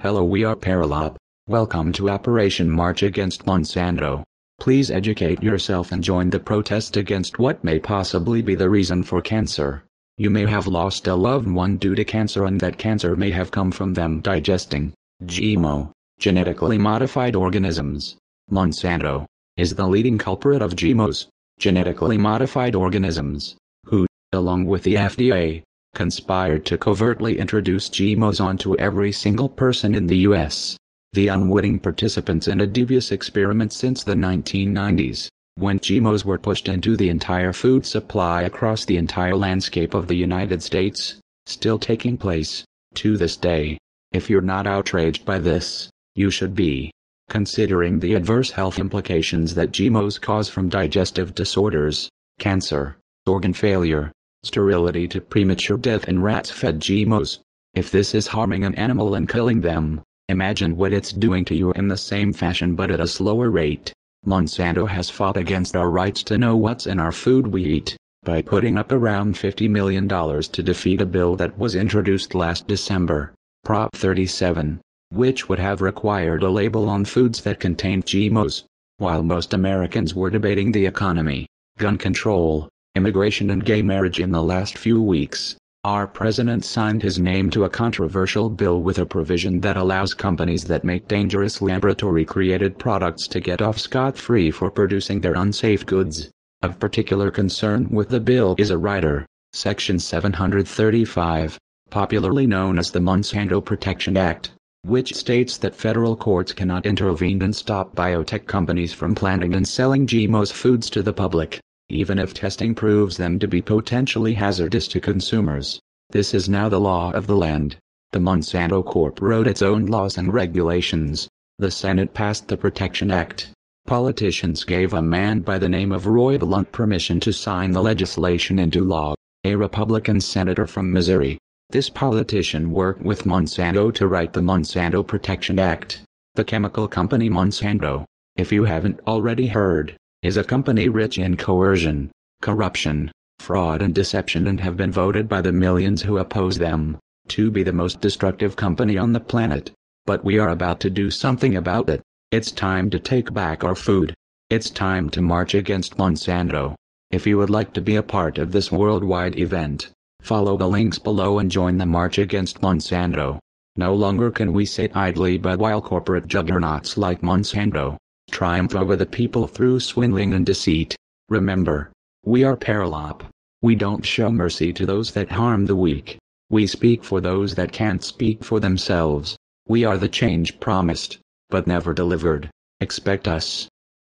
Hello, we are Perilop. Welcome to Operation March Against Monsanto. Please educate yourself and join the protest against what may possibly be the reason for cancer. You may have lost a loved one due to cancer, and that cancer may have come from them digesting GMO, genetically modified organisms. Monsanto is the leading culprit of GMOs, genetically modified organisms, who, along with the FDA, conspired to covertly introduce GMOs onto every single person in the U.S. The unwitting participants in a devious experiment since the 1990s, when GMOs were pushed into the entire food supply across the entire landscape of the United States, still taking place to this day. If you're not outraged by this, you should be, considering the adverse health implications that GMOs cause, from digestive disorders, cancer, organ failure, sterility to premature death in rats fed GMOs. If this is harming an animal and killing them, imagine what it's doing to you in the same fashion but at a slower rate. Monsanto has fought against our rights to know what's in our food we eat, by putting up around $50 million to defeat a bill that was introduced last December, Prop 37, which would have required a label on foods that contained GMOs. While most Americans were debating the economy, gun control, immigration and gay marriage in the last few weeks, our president signed his name to a controversial bill with a provision that allows companies that make dangerous laboratory-created products to get off scot-free for producing their unsafe goods. Of particular concern with the bill is a rider, Section 735, popularly known as the Monsanto Protection Act, which states that federal courts cannot intervene and stop biotech companies from planting and selling GMOs foods to the public, even if testing proves them to be potentially hazardous to consumers. This is now the law of the land. The Monsanto Corp wrote its own laws and regulations. The Senate passed the Protection Act. Politicians gave a man by the name of Roy Blunt permission to sign the legislation into law, a Republican senator from Missouri. This politician worked with Monsanto to write the Monsanto Protection Act. The chemical company Monsanto, if you haven't already heard, is a company rich in coercion, corruption, fraud and deception, and have been voted by the millions who oppose them to be the most destructive company on the planet. But we are about to do something about it. It's time to take back our food. It's time to march against Monsanto. If you would like to be a part of this worldwide event, follow the links below and join the march against Monsanto. No longer can we sit idly by while corporate juggernauts like Monsanto triumph over the people through swindling and deceit. Remember, we are Perilop. We don't show mercy to those that harm the weak. We speak for those that can't speak for themselves. We are the change promised, but never delivered. Expect us.